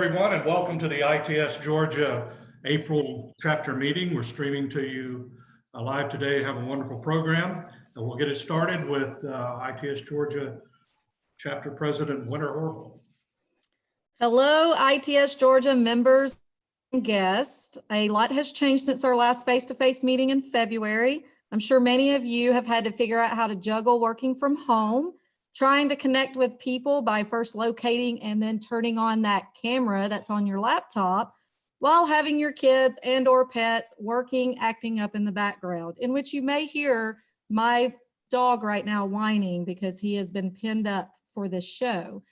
Everyone, and welcome to the ITS Georgia April chapter meeting. We're streaming to you live today. Have a wonderful program, and we'll get it started with ITS Georgia chapter president Winter Horrible. Hello, ITS Georgia members and guests. A lot has changed since our last face-to-face meeting in February. I'm sure many of you have had to figure out how to juggle working from home, trying to connect with people by first locating and then turning on that camera that's on your laptop while having your kids and or pets working, acting up in the background, in which you may hear my dog right now whining because he has been pinned up for this show.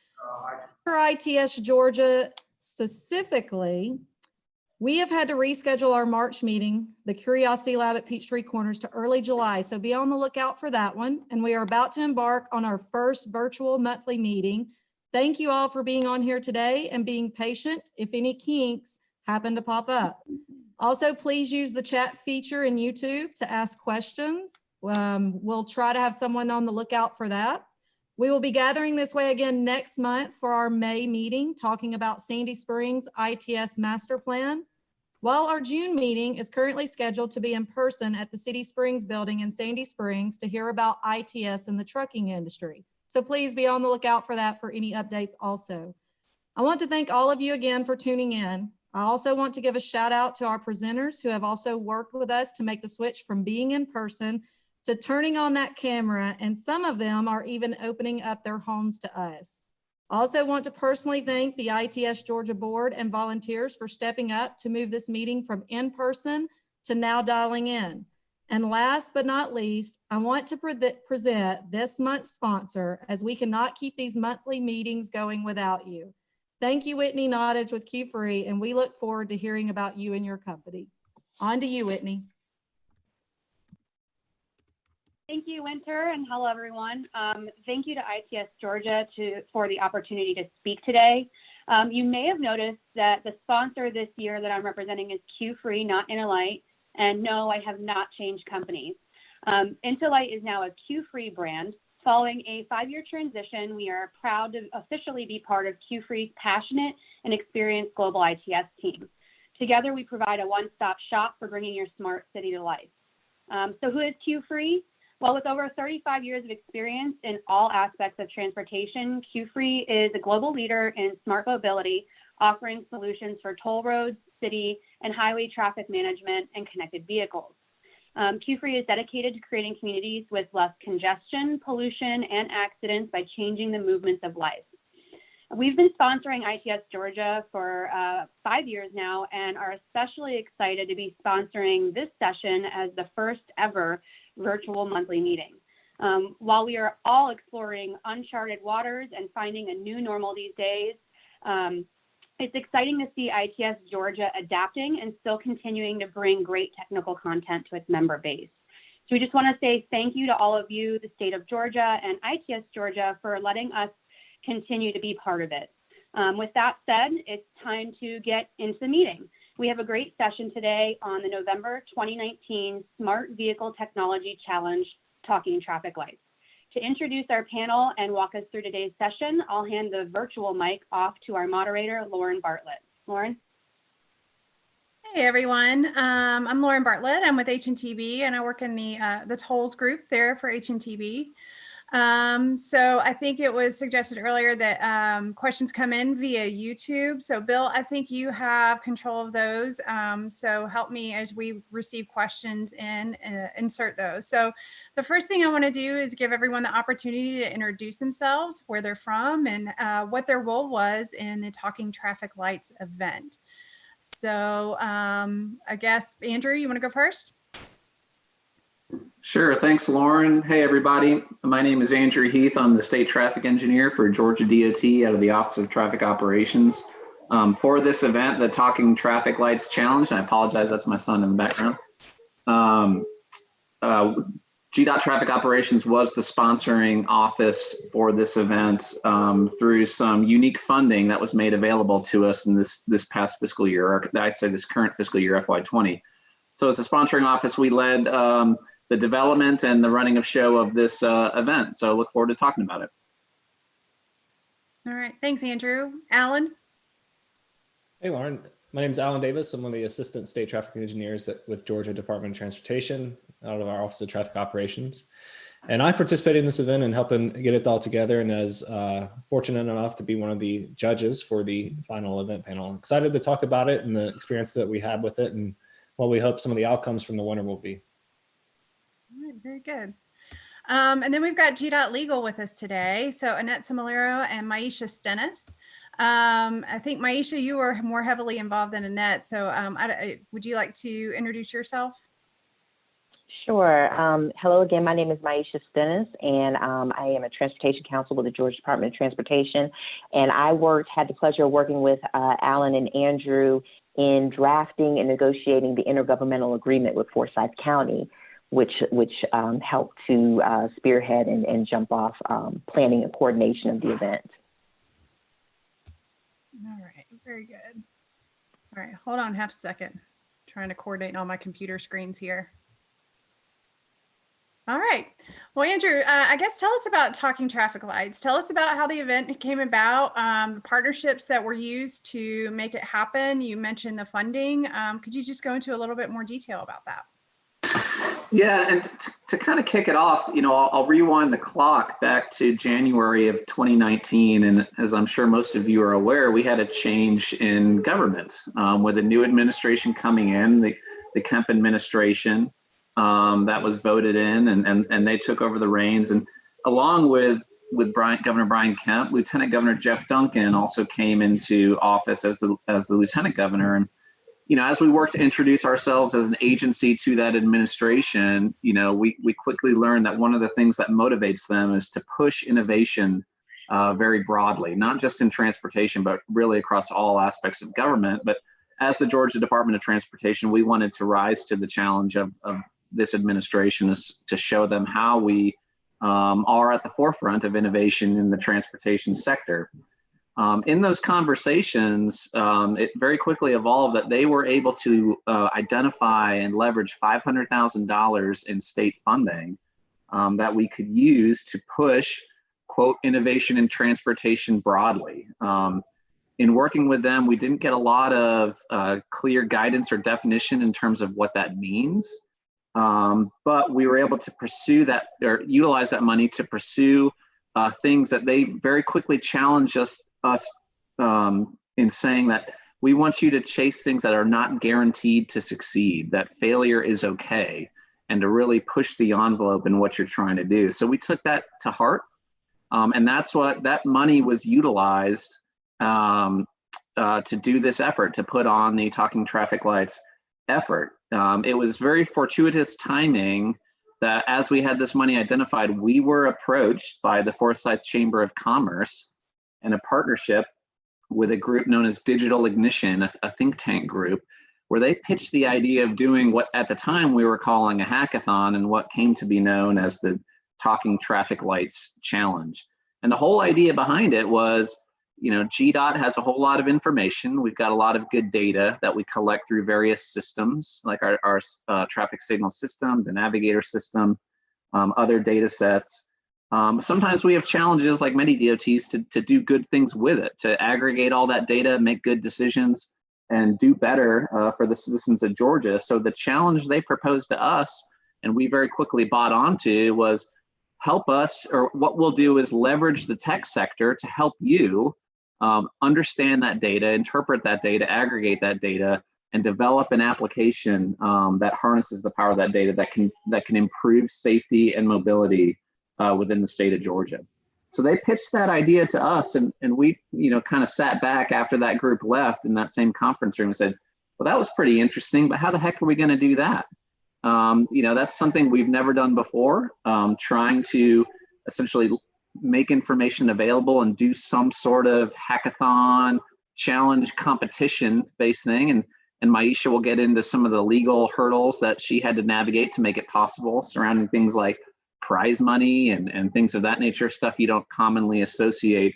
For ITS Georgia specifically, we have had to reschedule our March meeting, the Curiosity Lab at Peachtree Corners, to early July. So be on the lookout for that one. And we are about to embark on our first virtual monthly meeting. Thank you all for being on here today and being patient if any kinks happen to pop up. Also, please use the chat feature in YouTube to ask questions. We'll try to have someone on the lookout for that. We will be gathering this way again next month for our May meeting, talking about Sandy Springs ITS Master Plan, while our June meeting is currently scheduled to be in person at the City Springs building in Sandy Springs to hear about ITS in the trucking industry. So please be on the lookout for that for any updates also. I want to thank all of you again for tuning in. I also want to give a shout out to our presenters who have also worked with us to make the switch from being in person to turning on that camera, and some of them are even opening up their homes to us. I also want to personally thank the ITS Georgia board and volunteers for stepping up to move this meeting from in person to now dialing in. And last but not least, I want to present this month's sponsor, as we cannot keep these monthly meetings going without you. Thank you, Whitney Nottage with Q-Free, and we look forward to hearing about you and your company. On to you, Whitney. Thank you, Winter, and hello, everyone. Thank you to ITS Georgia for the opportunity to speak today. You may have noticed that the sponsor this year that I'm representing is Q-Free, not Intolite, and no, I have not changed companies. Intolite is now a Q-Free brand. Following a 5-year transition, we are proud to officially be part of Q-Free's passionate and experienced global ITS team. Together, we provide a one-stop shop for bringing your smart city to life. So who is Q-Free? Well, with over 35 years of experience in all aspects of transportation, Q-Free is a global leader in smart mobility, offering solutions for toll roads, city, and highway traffic management and connected vehicles. Q-Free is dedicated to creating communities with less congestion, pollution, and accidents by changing the movements of life. We've been sponsoring ITS Georgia for 5 years now and are especially excited to be sponsoring this session as the first ever virtual monthly meeting. While we are all exploring uncharted waters and finding a new normal these days, it's exciting to see ITS Georgia adapting and still continuing to bring great technical content to its member base. So we just want to say thank you to all of you, the state of Georgia and ITS Georgia, for letting us continue to be part of it. With that said, it's time to get into the meeting. We have a great session today on the November 2019 Smart Vehicle Technology Challenge, Talking Traffic Lights. To introduce our panel and walk us through today's session, I'll hand the virtual mic off to our moderator, Lauren Bartlett. Lauren? Hey everyone, I'm Lauren Bartlett. I'm with HNTB and I work in the tolls group there for HNTB. So I think it was suggested earlier that questions come in via YouTube. So Bill, I think you have control of those. So help me as we receive questions and insert those. So the first thing I want to do is give everyone the opportunity to introduce themselves, where they're from, and what their role was in the Talking Traffic Lights event. So I guess, Andrew, you want to go first? Sure, thanks, Lauren. Hey, everybody. My name is Andrew Heath. I'm the state traffic engineer for Georgia DOT out of the Office of Traffic Operations. For this event, the Talking Traffic Lights Challenge, and I apologize, that's my son in the background. GDOT Traffic Operations was the sponsoring office for this event through some unique funding that was made available to us in this past fiscal year, or I say this current fiscal year, FY20. So as a sponsoring office, we led the development and the running of show of this event. So I look forward to talking about it. All right, thanks, Andrew. Alan? Hey, Lauren. My name is Alan Davis. I'm one of the assistant state traffic engineers with Georgia Department of Transportation out of our Office of Traffic Operations. And I participated in this event and helping get it all together, and as fortunate enough to be one of the judges for the final event panel. I'm excited to talk about it and the experience that we had with it and what we hope some of the outcomes from the winter will be. All right, very good. And then we've got GDOT Legal with us today. So Annette Simelaro and Maisha Stennis. I think Maisha, you were more heavily involved than Annette. So would you like to introduce yourself? Sure. Hello again. My name is Maisha Stennis, and I am a transportation counsel with the Georgia Department of Transportation. And I had the pleasure of working with Alan and Andrew in drafting and negotiating the intergovernmental agreement with Forsyth County, which helped to spearhead and jump off planning and coordination of the event. All right, very good. All right, hold on half a second. Trying to coordinate all my computer screens here. All right. Well, Andrew, I guess tell us about Talking Traffic Lights. Tell us about how the event came about, the partnerships that were used to make it happen. You mentioned the funding. Could you just go into a little bit more detail about that? Yeah, and to kind of kick it off, I'll rewind the clock back to January of 2019. And as I'm sure most of you are aware, we had a change in government with a new administration coming in, the Kemp administration. That was voted in, and they took over the reins. And along with Governor Brian Kemp, Lieutenant Governor Jeff Duncan also came into office as the Lieutenant Governor. And as we work to introduce ourselves as an agency to that administration, we quickly learned that one of the things that motivates them is to push innovation very broadly, not just in transportation, but really across all aspects of government. But as the Georgia Department of Transportation, we wanted to rise to the challenge of this administration is to show them how we are at the forefront of innovation in the transportation sector. In those conversations, it very quickly evolved that they were able to identify and leverage $500,000 in state funding that we could use to push, quote, innovation in transportation broadly. In working with them, we didn't get a lot of clear guidance or definition in terms of what that means. But we were able to pursue that or utilize that money to pursue things that they very quickly challenged us in saying that we want you to chase things that are not guaranteed to succeed, that failure is okay, and to really push the envelope in what you're trying to do. So we took that to heart, and that's what that money was utilized to do this effort, to put on the Talking Traffic Lights effort. It was very fortuitous timing that as we had this money identified, we were approached by the Forsyth Chamber of Commerce in a partnership with a group known as Digital Ignition, a think tank group, where they pitched the idea of doing what at the time we were calling a hackathon and what came to be known as the Talking Traffic Lights Challenge. And the whole idea behind it was, GDOT has a whole lot of information. We've got a lot of good data that we collect through various systems, like our traffic signal system, the navigator system, other data sets. Sometimes we have challenges, like many DOTs, to do good things with it, to aggregate all that data, make good decisions, and do better for the citizens of Georgia. So the challenge they proposed to us, and we very quickly bought onto, was help us, or what we'll do is leverage the tech sector to help you understand that data, interpret that data, aggregate that data, and develop an application that harnesses the power of that data that can improve safety and mobility within the state of Georgia. So they pitched that idea to us, and we kind of sat back after that group left in that same conference room and said, well, that was pretty interesting, but how the heck are we going to do that? That's something we've never done before, trying to essentially make information available and do some sort of hackathon, challenge, competition-based thing. And Maisha will get into some of the legal hurdles that she had to navigate to make it possible, surrounding things like prize money and things of that nature, stuff you don't commonly associate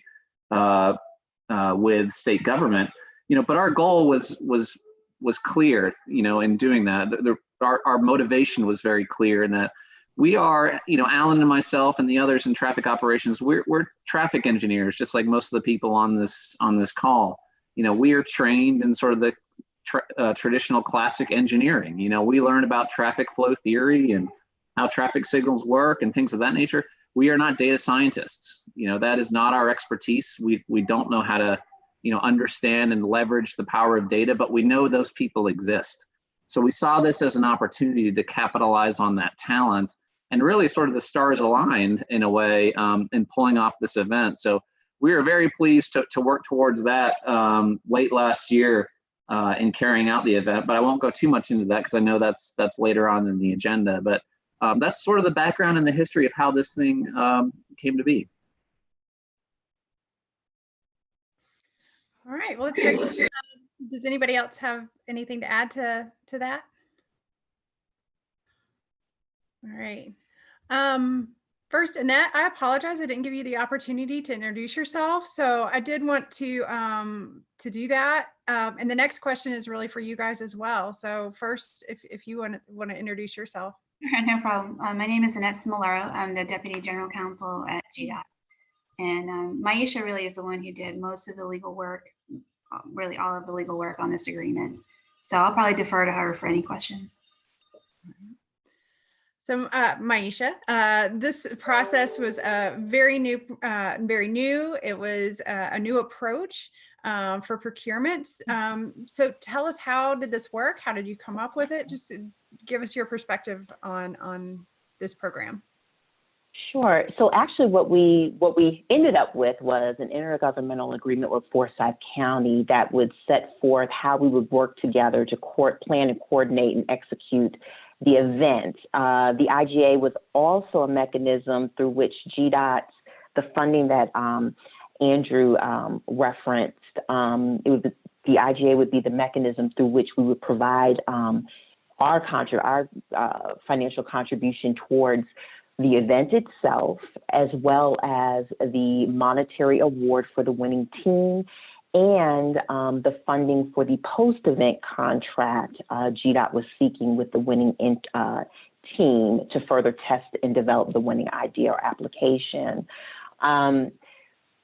with state government. But our goal was clear, in doing that. Our motivation was very clear in that we are, Alan and myself and the others in traffic operations, we're traffic engineers, just like most of the people on this call. we are trained in sort of the traditional classic engineering. We learn about traffic flow theory and how traffic signals work and things of that nature. We are not data scientists. That is not our expertise. We don't know how to, understand and leverage the power of data, but we know those people exist. So we saw this as an opportunity to capitalize on that talent, and really sort of the stars aligned in a way in pulling off this event. So we are very pleased to work towards that late last year in carrying out the event, but I won't go too much into that because I know that's later on in the agenda. But that's sort of the background and the history of how this thing came to be. All right, well, it's great. Does anybody else have anything to add to that? All right. First, Annette, I apologize. I didn't give you the opportunity to introduce yourself. So I did want to do that. And the next question is really for you guys as well. So first, if you want to introduce yourself. No problem. My name is Annette Simelaro. I'm the Deputy General Counsel at GDOT. And Maisha really is the one who did most of the legal work, really all of the legal work on this agreement. So I'll probably defer to her for any questions. So Maisha, this process was very new. It was a new approach for procurements. So tell us, how did this work? How did you come up with it? Just give us your perspective on this program. Sure. So actually what we ended up with was an intergovernmental agreement with Forsyth County that would set forth how we would work together to plan and coordinate and execute the event. The IGA was also a mechanism through which GDOT, the funding that Andrew referenced, the IGA would be the mechanism through which we would provide our financial contribution towards the event itself, as well as the monetary award for the winning team and the funding for the post-event contract GDOT was seeking with the winning team to further test and develop the winning idea or application.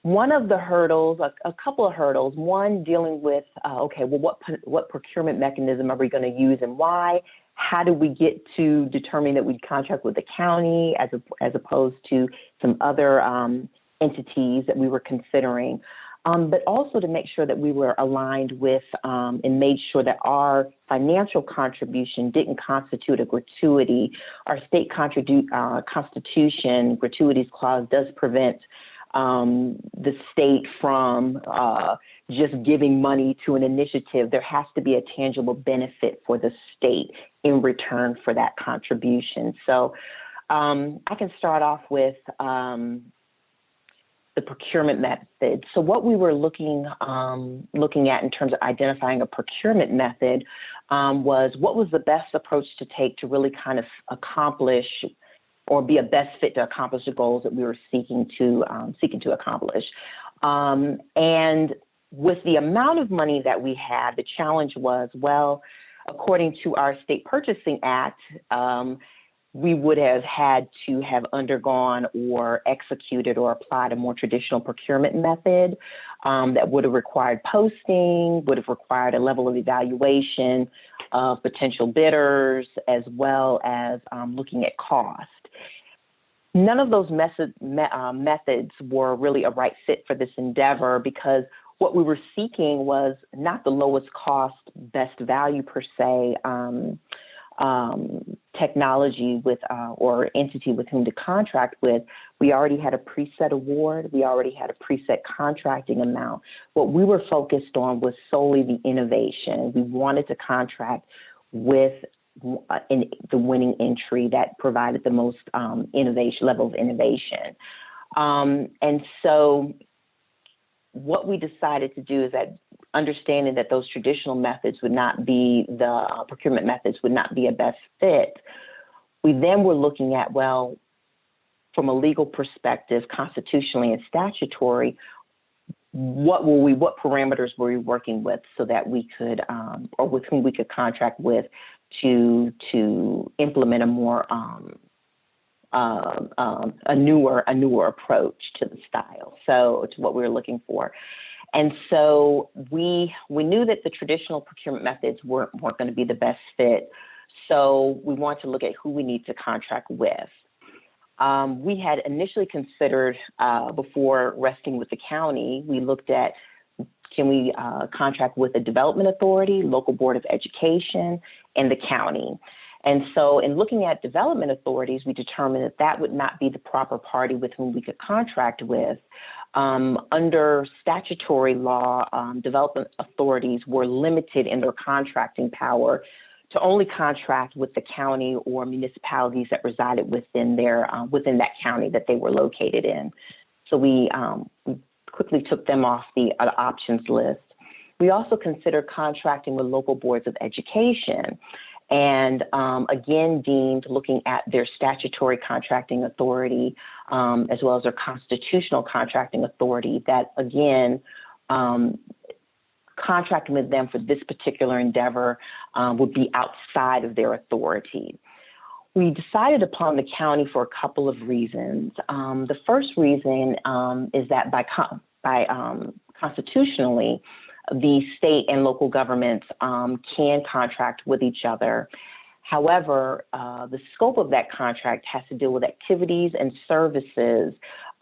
One of the hurdles, a couple of hurdles, one dealing with, okay, well, what procurement mechanism are we going to use and why? How do we get to determine that we contract with the county as opposed to some other entities that we were considering? But also to make sure that we were aligned with and made sure that our financial contribution didn't constitute a gratuity. Our state constitution gratuities clause does prevent the state from just giving money to an initiative. There has to be a tangible benefit for the state in return for that contribution. So I can start off with the procurement method. So what we were looking at in terms of identifying a procurement method was what was the best approach to take to really kind of accomplish or be a best fit to accomplish the goals that we were seeking to accomplish. And with the amount of money that we had, the challenge was, well, according to our State Purchasing Act, we would have had to have undergone or executed or applied a more traditional procurement method that would have required posting, would have required a level of evaluation of potential bidders, as well as looking at cost. None of those methods were really a right fit for this endeavor because what we were seeking was not the lowest cost, best value per se, technology with or entity with whom to contract with. We already had a preset award. We already had a preset contracting amount. What we were focused on was solely the innovation. We wanted to contract with in the winning entry that provided the most level of innovation. And so what we decided to do is that understanding that those traditional methods would not be the procurement methods would not be a best fit, we then were looking at, well, from a legal perspective, constitutionally and statutory, what parameters were we working with so that we could, or with whom we could contract with to implement a more a newer approach to the style. So it's what we were looking for. And so we knew that the traditional procurement methods weren't going to be the best fit. So we want to look at who we need to contract with. We had initially considered, before resting with the county, we looked at, can we contract with a development authority, local board of education, and the county? And so in looking at development authorities, we determined that that would not be the proper party with whom we could contract with. Under statutory law, development authorities were limited in their contracting power to only contract with the county or municipalities that resided within that county that they were located in. So we quickly took them off the options list. We also considered contracting with local boards of education, and again deemed, looking at their statutory contracting authority as well as their constitutional contracting authority, that again, contracting with them for this particular endeavor would be outside of their authority. We decided upon the county for a couple of reasons. The first reason is that constitutionally, the state and local governments can contract with each other. However, the scope of that contract has to deal with activities and services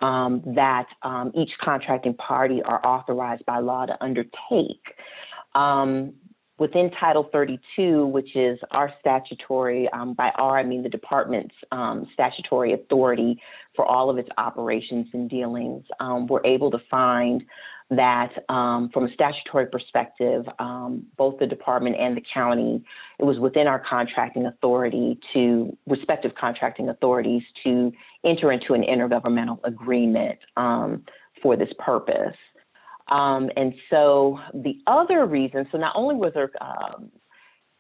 that each contracting party are authorized by law to undertake. Within Title 32, which is our statutory, by our, I mean the department's statutory authority for all of its operations and dealings, we're able to find that from a statutory perspective, both the department and the county, it was within our contracting authority to, respective contracting authorities, to enter into an intergovernmental agreement for this purpose. And so the other reason, so not only was there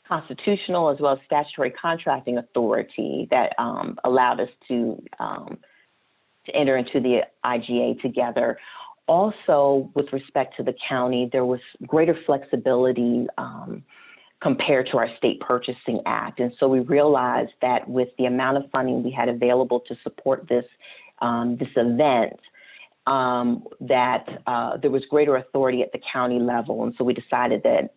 constitutional as well as statutory contracting authority that allowed us to enter into the IGA together, also with respect to the county, there was greater flexibility compared to our State Purchasing Act. And so we realized that with the amount of funding we had available to support this, this event, that there was greater authority at the county level. And so we decided that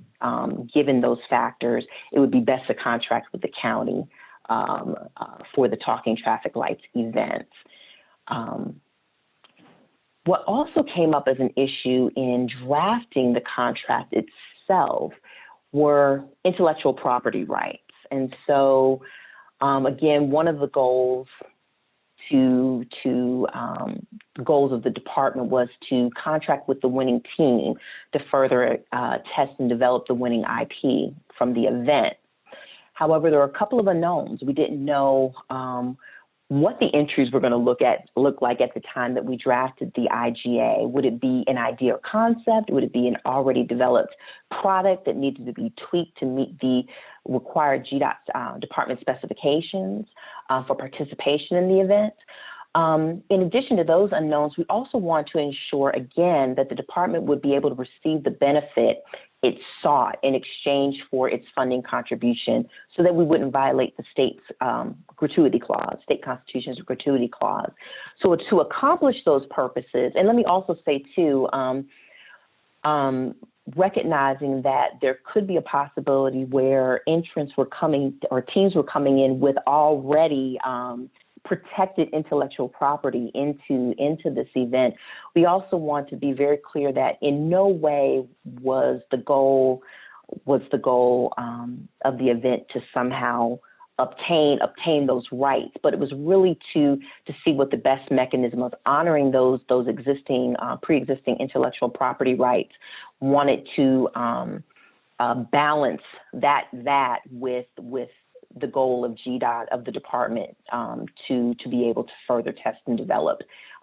given those factors, it would be best to contract with the county for the Talking Traffic Lights event. What also came up as an issue in drafting the contract itself were intellectual property rights. And so, again, one of the goals goals of the department was to contract with the winning team to further test and develop the winning IP from the event. However, there were a couple of unknowns. We didn't know what the entries were going to look like at the time that we drafted the IGA. Would it be an idea or concept? Would it be an already developed product that needed to be tweaked to meet the required GDOT department specifications for participation in the event? In addition to those unknowns, we also want to ensure, again, that the department would be able to receive the benefit it sought in exchange for its funding contribution, so that we wouldn't violate the state's gratuity clause, state constitution's gratuity clause. So to accomplish those purposes, and let me also say too, recognizing that there could be a possibility where entrants were coming, or teams were coming in with already protected intellectual property into this event, we also want to be very clear that in no way was the goal of the event to somehow obtain those rights, but it was really to see what the best mechanism of honoring those existing pre-existing intellectual property rights, wanted to balance that with the goal of GDOT, of the department, to be able to further test and develop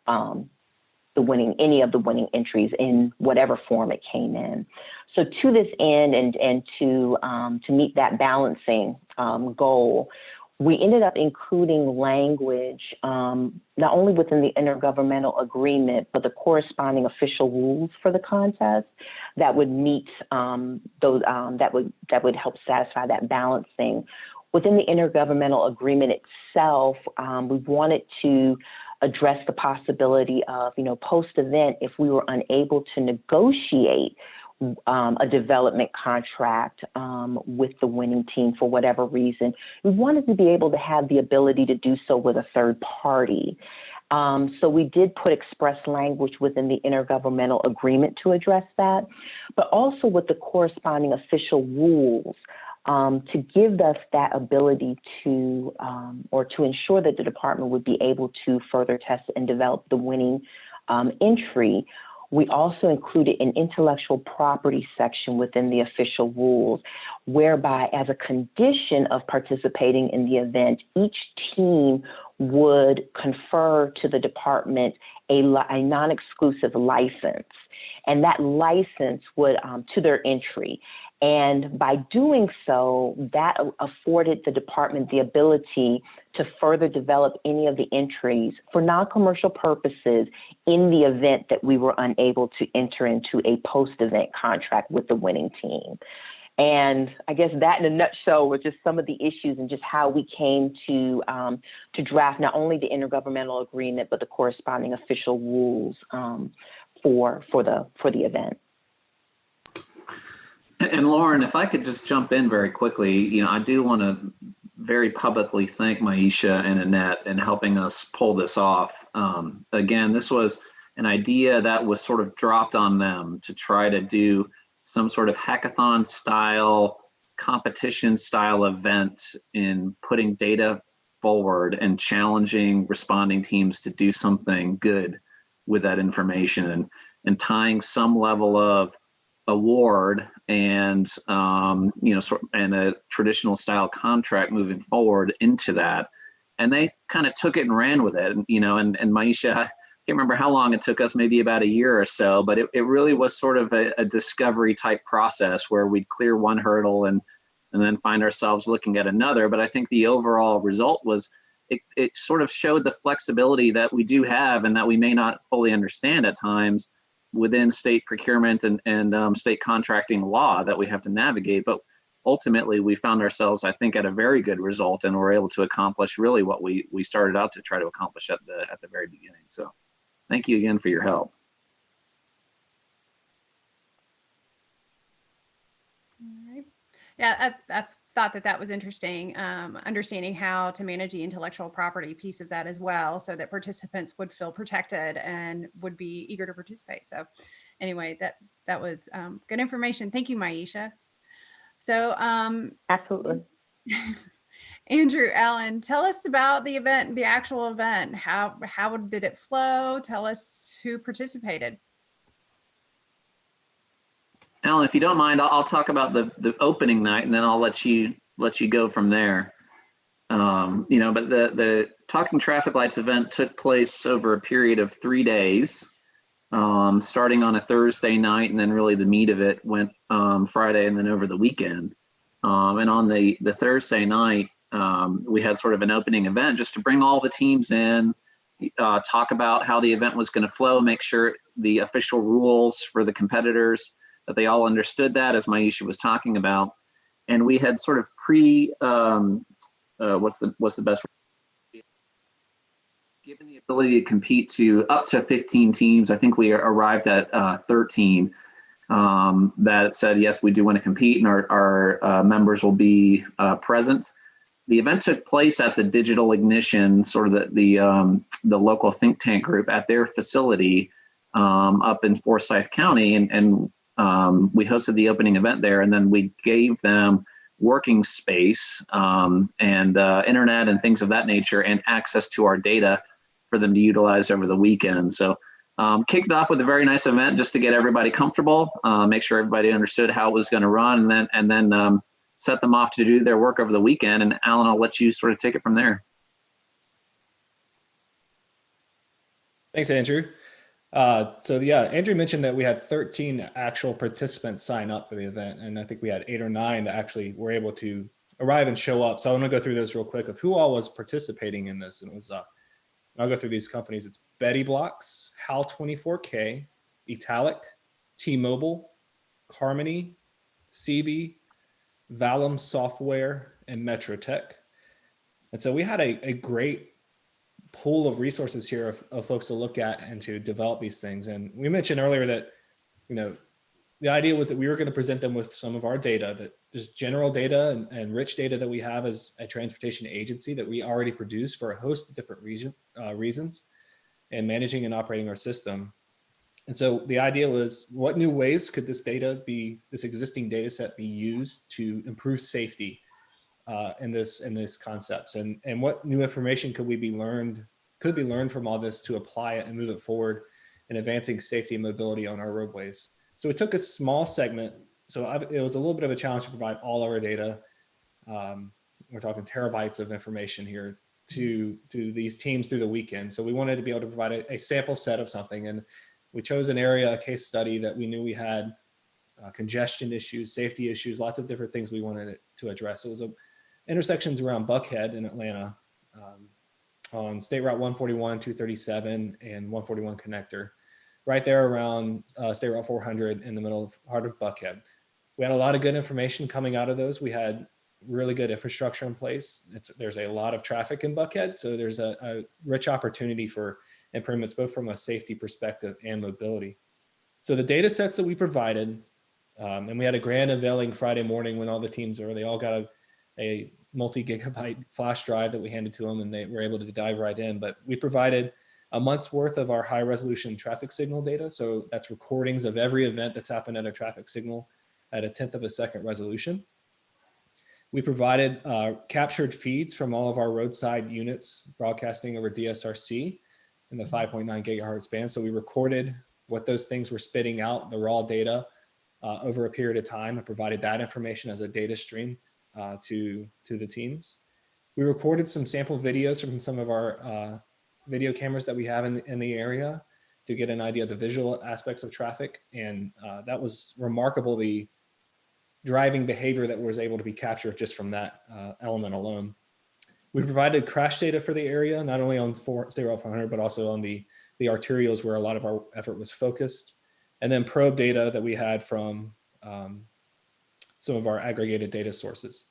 any of the winning entries in whatever form it came in. So to this end, and to meet that balancing goal, we ended up including language not only within the intergovernmental agreement, but the corresponding official rules for the contest that would meet those that would help satisfy that balancing. Within the intergovernmental agreement itself, we wanted to address the possibility of, post-event, if we were unable to negotiate a development contract with the winning team for whatever reason, we wanted to be able to have the ability to do so with a third party. So we did put express language within the intergovernmental agreement to address that, but also with the corresponding official rules to give us that ability to, or to ensure that the department would be able to further test and develop the winning entry. We also included an intellectual property section within the official rules, whereby as a condition of participating in the event, each team would confer to the department a non-exclusive license, and that license would to their entry. And by doing so, that afforded the department the ability to further develop any of the entries for non-commercial purposes in the event that we were unable to enter into a post-event contract with the winning team. And I guess that in a nutshell was just some of the issues and just how we came to draft not only the intergovernmental agreement, but the corresponding official rules for the event. And Lauren, if I could just jump in very quickly, I do want to very publicly thank Maisha and Annette in helping us pull this off. Again, this was an idea that was sort of dropped on them to try to do some sort of hackathon style, competition style event in putting data forward and challenging responding teams to do something good with that information and tying some level of award and and a traditional style contract moving forward into that. And they kind of took it and ran with it. And Maisha, I can't remember how long it took us, maybe about a year or so, but it really was sort of a discovery type process where we'd clear one hurdle and then find ourselves looking at another. But I think the overall result was it sort of showed the flexibility that we do have and that we may not fully understand at times within state procurement and state contracting law that we have to navigate. But ultimately, we found ourselves, I think, at a very good result, and we're able to accomplish really what we started out to try to accomplish at the very beginning. So thank you again for your help. All right. Yeah, I thought that was interesting, understanding how to manage the intellectual property piece of that as well, so that participants would feel protected and would be eager to participate. So anyway, that was good information. Thank you, Maisha. So Absolutely. Andrew, Alan, tell us about the event, the actual event. How did it flow? Tell us who participated. Alan, if you don't mind, I'll talk about the opening night, and then I'll let you go from there. But the Talking Traffic Lights event took place over a period of 3 days, starting on a Thursday night, and then really the meat of it went Friday and then over the weekend. And on the Thursday night, we had sort of an opening event just to bring all the teams in, talk about how the event was going to flow, make sure the official rules for the competitors, that they all understood that, as Maisha was talking about. And we had sort of what's the best word? Given the ability to compete to up to 15 teams. I think we arrived at 13 that said, yes, we do want to compete, and our members will be present. The event took place at the Digital Ignition, sort of the local think tank group at their facility up in Forsyth County, and we hosted the opening event there, and then we gave them working space and internet and things of that nature, and access to our data for them to utilize over the weekend. So kicked off with a very nice event just to get everybody comfortable, make sure everybody understood how it was going to run, and then set them off to do their work over the weekend. And Alan, I'll let you sort of take it from there. Thanks, Andrew. So yeah, Andrew mentioned that we had 13 actual participants sign up for the event, and I think we had 8 or 9 that actually were able to arrive and show up. So I want to go through those real quick of who all was participating in this. And it was, I'll go through these companies. It's Betty Blocks, HAL24K, Italic, T-Mobile, Harmony, CB, Valum Software, and Metrotech. And so we had a great pool of resources here of folks to look at and to develop these things. And we mentioned earlier that, the idea was that we were going to present them with some of our data, that just general data and rich data that we have as a transportation agency that we already produce for a host of different reasons and managing and operating our system. And so the idea was, what new ways could this existing data set be used to improve safety in this concepts, and what new information could be learned from all this to apply it and move it forward in advancing safety and mobility on our roadways. So we took a small segment. So it was a little bit of a challenge to provide all of our data. We're talking terabytes of information here to these teams through the weekend. So we wanted to be able to provide a sample set of something. And we chose an area, a case study that we knew we had congestion issues, safety issues, lots of different things we wanted to address. It was intersections around Buckhead in Atlanta, on State Route 141, 237, and 141 connector, right there around State Route 400 in the heart of Buckhead. We had a lot of good information coming out of those. We had really good infrastructure in place. There's a lot of traffic in Buckhead, so there's a rich opportunity for improvements, both from a safety perspective and mobility. So the data sets that we provided, and we had a grand unveiling Friday morning when all the teams they all got a multi-gigabyte flash drive that we handed to them, and they were able to dive right in. But we provided a month's worth of our high resolution traffic signal data. So that's recordings of every event that's happened at a traffic signal at 1/10 of a second resolution. We provided captured feeds from all of our roadside units broadcasting over DSRC in the 5.9 gigahertz band. So we recorded what those things were spitting out, the raw data, over a period of time, and provided that information as a data stream to the teams. We recorded some sample videos from some of our video cameras that we have in the area to get an idea of the visual aspects of traffic. And that was remarkable, the driving behavior that was able to be captured just from that element alone. We provided crash data for the area, not only on State Route 400, but also on the arterials where a lot of our effort was focused. And then probe data that we had from some of our aggregated data sources.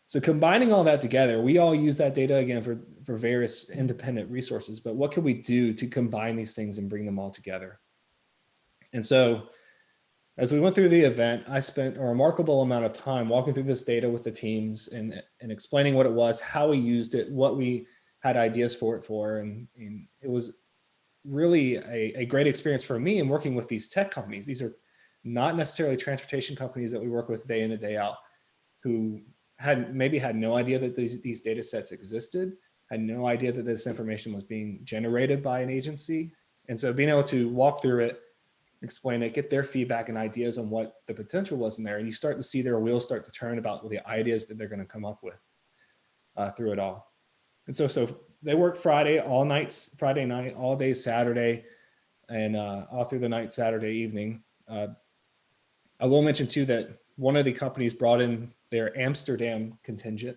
So combining all that together, we all use that data again for various independent resources, but what can we do to combine these things and bring them all together? And so as we went through the event, I spent a remarkable amount of time walking through this data with the teams and explaining what it was, how we used it, what we had ideas for it for. And it was really a great experience for me in working with these tech companies. These are not necessarily transportation companies that we work with day in and day out, who maybe had no idea that these data sets existed, had no idea that this information was being generated by an agency. And so being able to walk through it, explain it, get their feedback and ideas on what the potential was in there, and you start to see their wheels start to turn about the ideas that they're going to come up with through it all. And so they worked Friday night, all day Saturday, and all through the night Saturday evening. I will mention too that one of the companies brought in their Amsterdam contingent.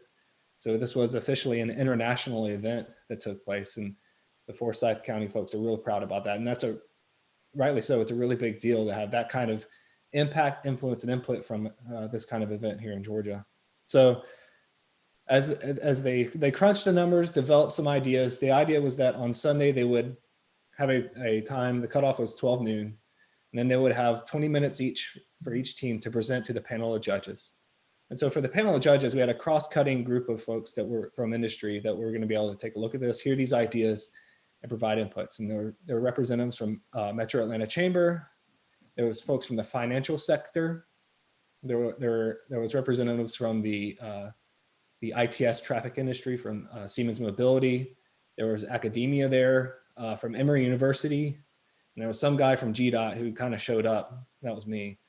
So this was officially an international event that took place, and the Forsyth County folks are real proud about that. And that's rightly so, it's a really big deal to have that kind of impact, influence, and input from this kind of event here in Georgia. So as they crunched the numbers, developed some ideas, the idea was that on Sunday they would have a time, the cutoff was 12 noon, and then they would have 20 minutes each for each team to present to the panel of judges. And so for the panel of judges, we had a cross-cutting group of folks that were from industry that were going to be able to take a look at this, hear these ideas, and provide inputs. And there were representatives from Metro Atlanta Chamber. There was folks from the financial sector. There was representatives from the ITS traffic industry, from Siemens Mobility. There was academia there from Emory University. And there was some guy from GDOT who kind of showed up. That was me,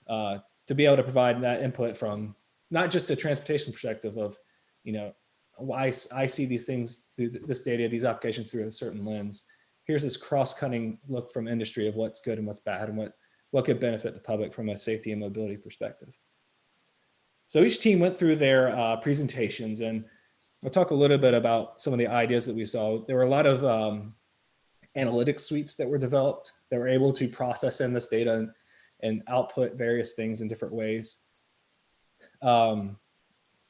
to be able to provide that input from not just a transportation perspective of, I see these things through this data, these applications through a certain lens. Here's this cross-cutting look from industry of what's good and what's bad and what could benefit the public from a safety and mobility perspective. So each team went through their presentations, and I'll talk a little bit about some of the ideas that we saw. There were a lot of analytics suites that were developed that were able to process in this data and output various things in different ways.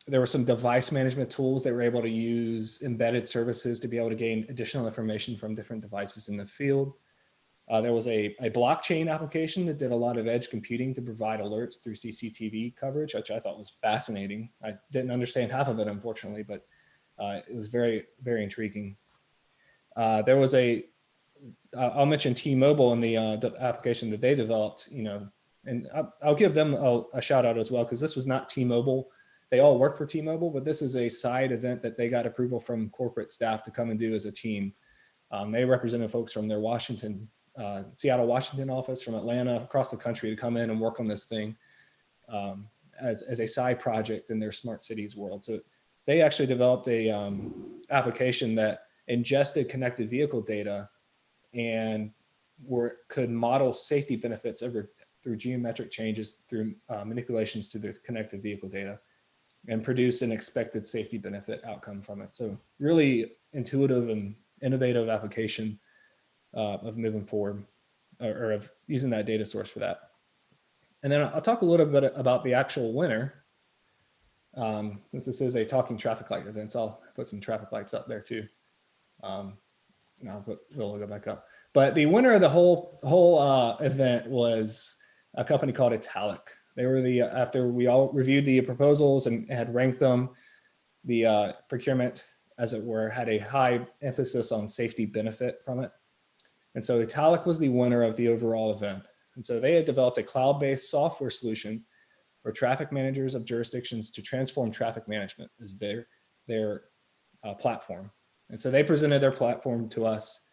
there were some device management tools that were able to use embedded services to be able to gain additional information from different devices in the field. There was a blockchain application that did a lot of edge computing to provide alerts through CCTV coverage, which I thought was fascinating. I didn't understand half of it, unfortunately, but it was very, very intriguing. There was I'll mention T-Mobile and the application that they developed, and I'll give them a shout out as well, because this was not T-Mobile. They all work for T-Mobile, but this is a side event that they got approval from corporate staff to come and do as a team. They represented folks from their Seattle, Washington office, from Atlanta, across the country, to come in and work on this thing as a side project in their smart cities world. So they actually developed a application that ingested connected vehicle data and could model safety benefits through geometric changes, through manipulations to the connected vehicle data, and produce an expected safety benefit outcome from it. So really intuitive and innovative application of moving forward, or of using that data source for that. And then I'll talk a little bit about the actual winner. Since this is a talking traffic light event, so I'll put some traffic lights up there too. I'll put the logo back up. But the winner of the whole event was a company called Italic. They were after we all reviewed the proposals and had ranked them, the procurement, as it were, had a high emphasis on safety benefit from it. And so Italic was the winner of the overall event. And so they had developed a cloud-based software solution for traffic managers of jurisdictions to transform traffic management as their platform. And so they presented their platform to us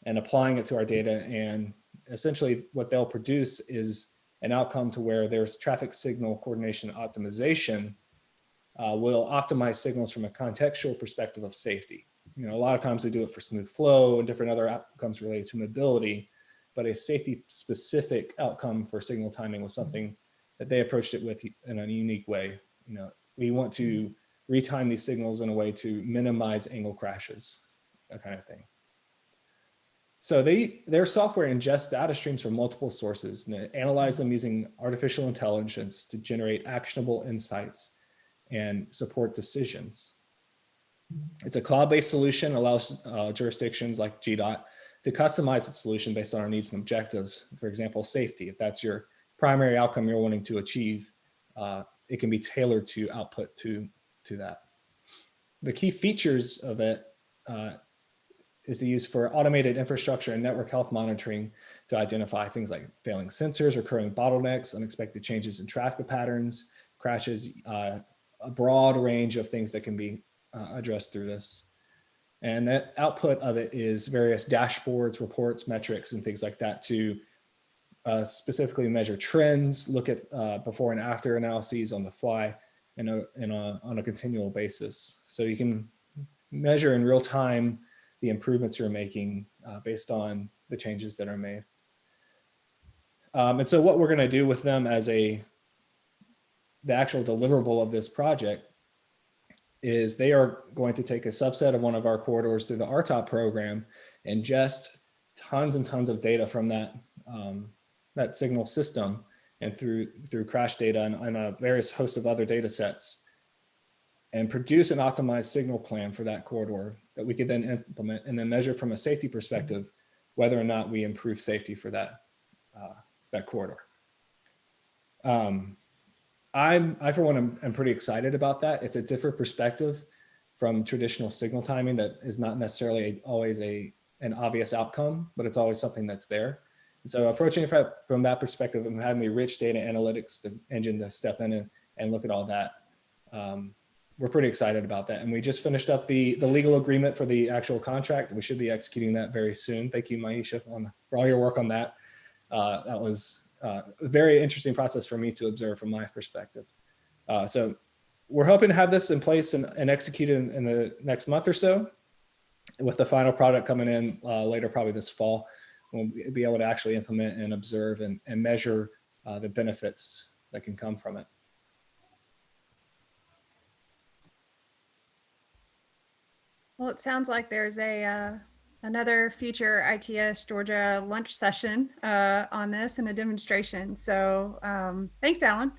and applying it to our data. And essentially what they'll produce is an outcome to where there's traffic signal coordination optimization will optimize signals from a contextual perspective of safety. A lot of times they do it for smooth flow and different other outcomes related to mobility, but a safety specific outcome for signal timing was something that they approached it with in a unique way. We want to retime these signals in a way to minimize angle crashes, that kind of thing. So their software ingests data streams from multiple sources and they analyze them using artificial intelligence to generate actionable insights and support decisions. It's a cloud-based solution, allows jurisdictions like GDOT to customize its solution based on our needs and objectives. For example, safety. If that's your primary outcome you're wanting to achieve, it can be tailored to output to that. The key features of it is to use for automated infrastructure and network health monitoring to identify things like failing sensors, recurring bottlenecks, unexpected changes in traffic patterns, crashes, a broad range of things that can be addressed through this. And that output of it is various dashboards, reports, metrics, and things like that to specifically measure trends, look at before and after analyses on the fly and on a continual basis. So you can measure in real time the improvements you're making based on the changes that are made. And so what we're going to do with them as the actual deliverable of this project is they are going to take a subset of one of our corridors through the RTOP program, ingest tons and tons of data from that signal system and through crash data and a various host of other data sets, and produce an optimized signal plan for that corridor that we could then implement and then measure from a safety perspective whether or not we improve safety for that corridor. I for one am pretty excited about that. It's a different perspective from traditional signal timing that is not necessarily always an obvious outcome, but it's always something that's there. And so approaching it from that perspective and having the rich data analytics engine to step in and look at all that, we're pretty excited about that. And we just finished up the legal agreement for the actual contract. We should be executing that very soon. Thank you, Maisha, for all your work on that. That was a very interesting process for me to observe from my perspective. So we're hoping to have this in place and executed in the next month or so, with the final product coming in later, probably this fall. We'll be able to actually implement and observe and measure the benefits that can come from it. Well, it sounds like there's another future ITS Georgia lunch session on this and a demonstration. So thanks, Alan.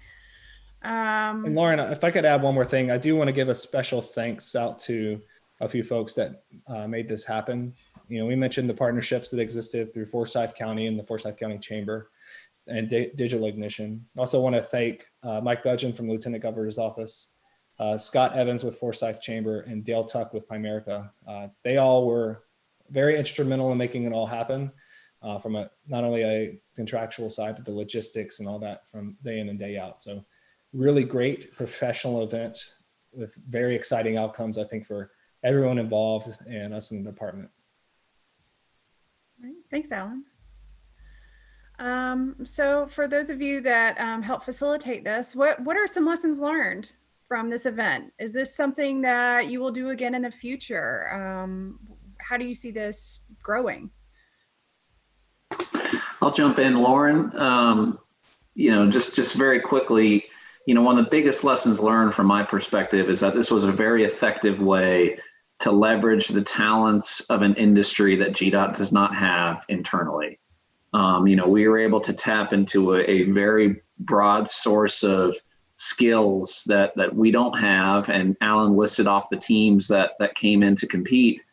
And Lauren, if I could add one more thing, I do want to give a special thanks out to a few folks that made this happen. You know, we mentioned the partnerships that existed through Forsyth County and the Forsyth County Chamber and Digital Ignition. Also want to thank Mike Dudgeon from Lieutenant Governor's Office, Scott Evans with Forsyth Chamber, and Dale Tuck with Primerica. They all were very instrumental in making it all happen from not only a contractual side, but the logistics and all that from day in and day out. So really great professional event with very exciting outcomes, I think, for everyone involved and us in the department. All right. Thanks, Alan. So for those of you that help facilitate this, what are some lessons learned from this event? Is this something that you will do again in the future? How do you see this growing? I'll jump in, Lauren. You know, just very quickly, you know, one of the biggest lessons learned from my perspective is that this was a very effective way to leverage the talents of an industry that GDOT does not have internally. You know, we were able to tap into a very broad source of skills that we don't have, and Alan listed off the teams that came in to compete.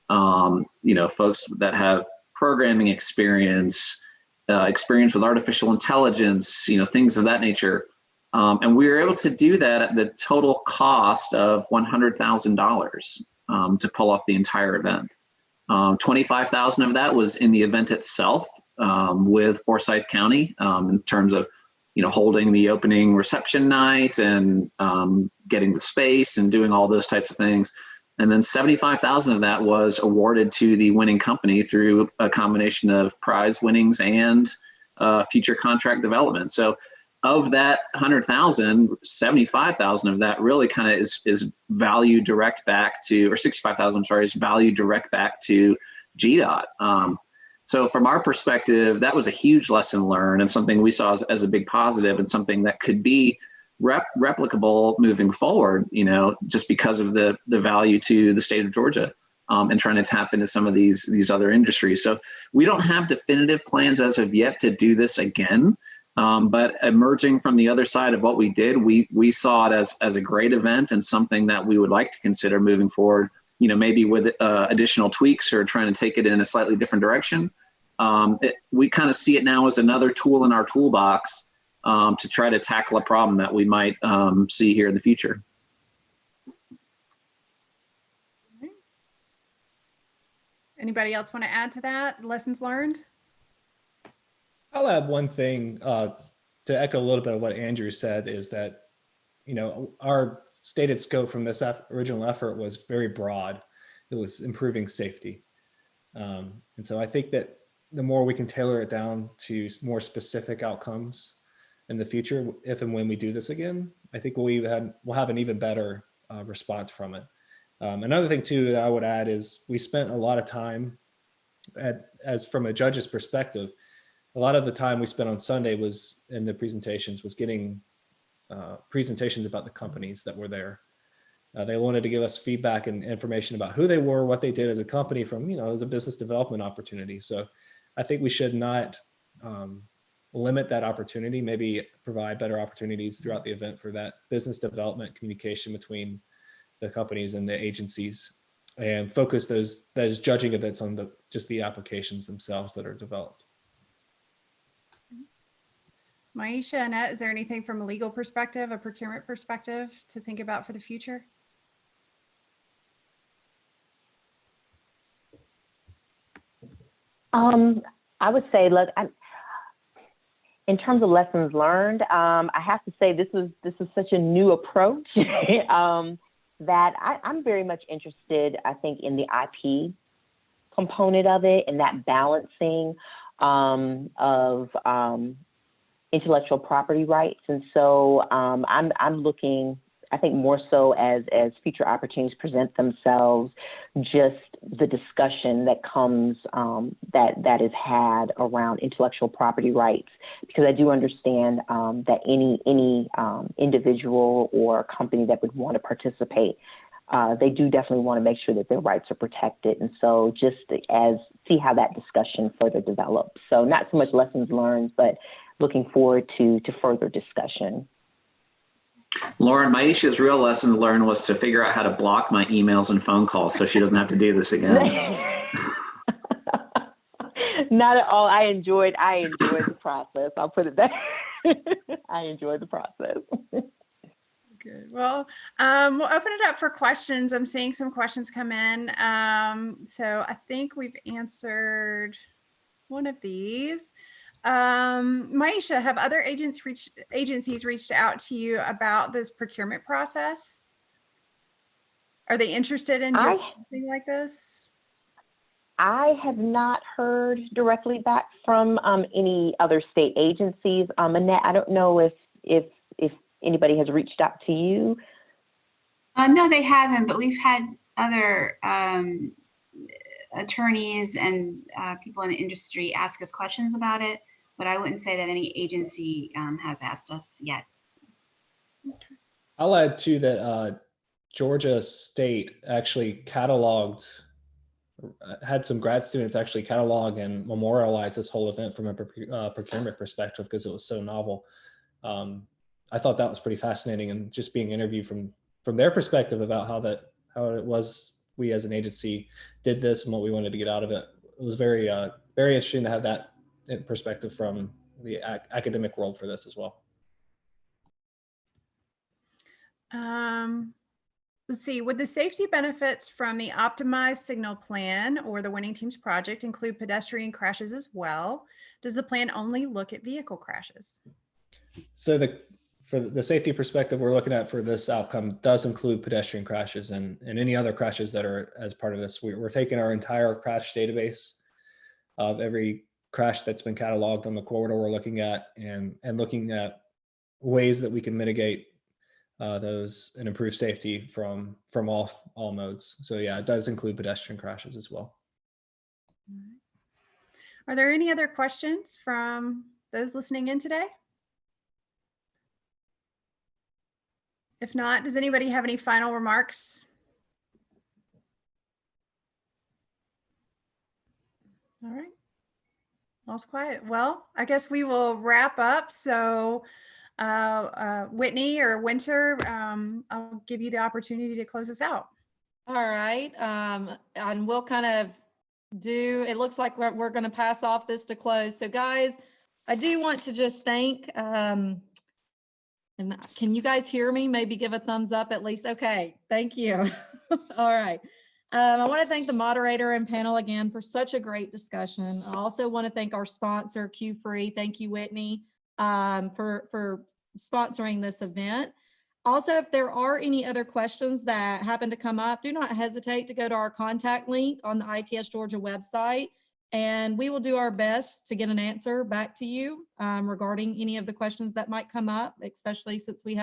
You know, folks that have programming experience, experience with artificial intelligence, you know, things of that nature. And we were able to do that at the total cost of $100,000 to pull off the entire event. $25,000 of that was in the event itself with Forsyth County in terms of, you know, holding the opening reception night and getting the space and doing all those types of things. And then $75,000 of that was awarded to the winning company through a combination of prize winnings and future contract development. So of that 100,000, 75,000 of that really kind of is value direct back to, or 65,000, I'm sorry, is value direct back to GDOT. So from our perspective, that was a huge lesson learned and something we saw as a big positive and something that could be replicable moving forward, you know, just because of the value to the state of Georgia and trying to tap into some of these other industries. So we don't have definitive plans as of yet to do this again. But emerging from the other side of what we did, we saw it as a great event and something that we would like to consider moving forward, you know, maybe with additional tweaks or trying to take it in a slightly different direction. We kind of see it now as another tool in our toolbox to try to tackle a problem that we might see here in the future. Anybody else want to add to that? Lessons learned? I'll add one thing to echo a little bit of what Andrew said, is that, you know, our stated scope from this original effort was very broad. It was improving safety. And so I think that the more we can tailor it down to more specific outcomes in the future, if and when we do this again, I think we'll have an even better response from it. Another thing too that I would add is we spent a lot of time as from a judge's perspective, a lot of the time we spent on Sunday was in the presentations was getting presentations about the companies that were there. They wanted to give us feedback and information about who they were, what they did as a company from, you know, as a business development opportunity. So I think we should not limit that opportunity, maybe provide better opportunities throughout the event for that business development communication between the companies and the agencies, and focus those judging events on just the applications themselves that are developed. Maisha, Annette, is there anything from a legal perspective, a procurement perspective to think about for the future? I would say, look, in terms of lessons learned, I have to say this is such a new approach that I'm very much interested, I think, in the IP component of it and that balancing of intellectual property rights. And so I'm looking, I think, more so as future opportunities present themselves, just the discussion that comes that is had around intellectual property rights, because I do understand that any individual or company that would want to participate, they do definitely want to make sure that their rights are protected. And so just see how that discussion further develops. So not so much lessons learned, but looking forward to further discussion. Lauren, Maisha's real lesson to learn was to figure out how to block my emails and phone calls so she doesn't have to do this again. Not at all. I enjoyed the process. I'll put it that. I enjoyed the process. Good. Well, we'll open it up for questions. I'm seeing some questions come in. So I think we've answered one of these. Maisha, have other agencies reached out to you about this procurement process? Are they interested in doing something like this? I have not heard directly back from any other state agencies. Annette, I don't know if anybody has reached out to you. No, they haven't, but we've had other attorneys and people in the industry ask us questions about it, but I wouldn't say that any agency has asked us yet. I'll add too that Georgia State actually had some grad students actually catalog and memorialize this whole event from a procurement perspective because it was so novel. I thought that was pretty fascinating, and just being interviewed from their perspective about how it was we as an agency did this and what we wanted to get out of it. It was very very interesting to have that perspective from the academic world for this as well. Let's see, would the safety benefits from the optimized signal plan or the Winning Teams project include pedestrian crashes as well? Does the plan only look at vehicle crashes? So for the safety perspective we're looking at for this outcome does include pedestrian crashes and any other crashes that are as part of this. We're taking our entire crash database of every crash that's been cataloged on the corridor we're looking at and looking at ways that we can mitigate those and improve safety from all modes. So yeah, it does include pedestrian crashes as well. Are there any other questions from those listening in today? If not, does anybody have any final remarks? All right. All's quiet. Well, I guess we will wrap up. So Whitney or Winter, I'll give you the opportunity to close us out. All right. And we'll kind of it looks like we're going to pass off this to close. So guys, I do want to just thank, and can you guys hear me? Maybe give a thumbs up at least. Okay. Thank you. All right. I want to thank the moderator and panel again for such a great discussion. I also want to thank our sponsor, Q-Free. Thank you, Whitney, for sponsoring this event. Also, if there are any other questions that happen to come up, do not hesitate to go to our contact link on the ITS Georgia website, and we will do our best to get an answer back to you regarding any of the questions that might come up, especially since we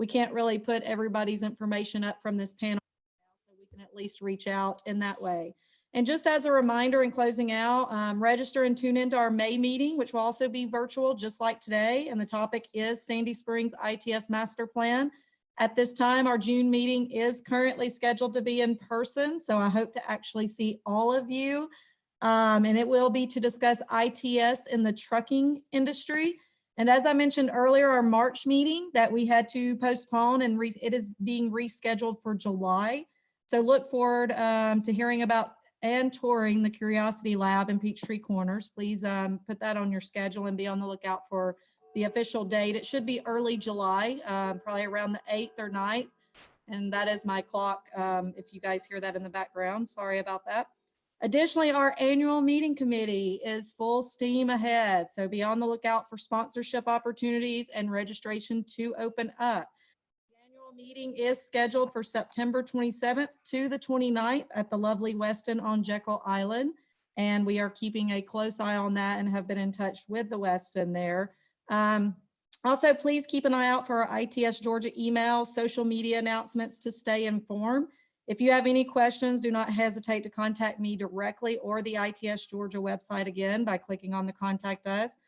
can't really put everybody's information up from this panel, so we can at least reach out in that way. And just as a reminder in closing out, register and tune into our May meeting, which will also be virtual just like today. And the topic is Sandy Springs ITS Master Plan. At this time, our June meeting is currently scheduled to be in person. So I hope to actually see all of you. And it will be to discuss ITS in the trucking industry. And as I mentioned earlier, our March meeting that we had to postpone and it is being rescheduled for July. So look forward to hearing about and touring the Curiosity Lab in Peachtree Corners. Please put that on your schedule and be on the lookout for the official date. It should be early July, probably around the 8th or 9th. And that is my clock, if you guys hear that in the background. Sorry about that. Additionally, our annual meeting committee is full steam ahead. So be on the lookout for sponsorship opportunities and registration to open up. Meeting is scheduled for September 27th to the 29th at the lovely Westin on Jekyll Island. And we are keeping a close eye on that and have been in touch with the Westin there. Also, please keep an eye out for our ITS Georgia email, social media announcements to stay informed. If you have any questions, do not hesitate to contact me directly or the ITS Georgia website again by clicking on the Contact Us.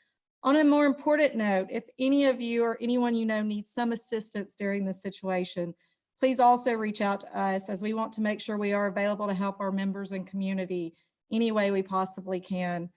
On a more important note, if any of you or anyone you know needs some assistance during this situation, please also reach out to us, as we want to make sure we are available to help our members and community any way we possibly can.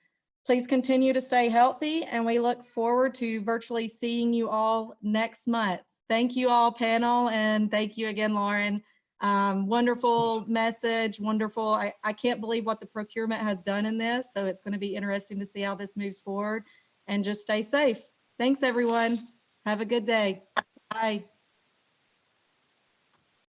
Please continue to stay healthy, and we look forward to virtually seeing you all next month. Thank you all, panel, and thank you again, Lauren. Wonderful message, wonderful. I can't believe what the procurement has done in this, so it's going to be interesting to see how this moves forward, and just stay safe. Thanks, everyone. Have a good day. Bye.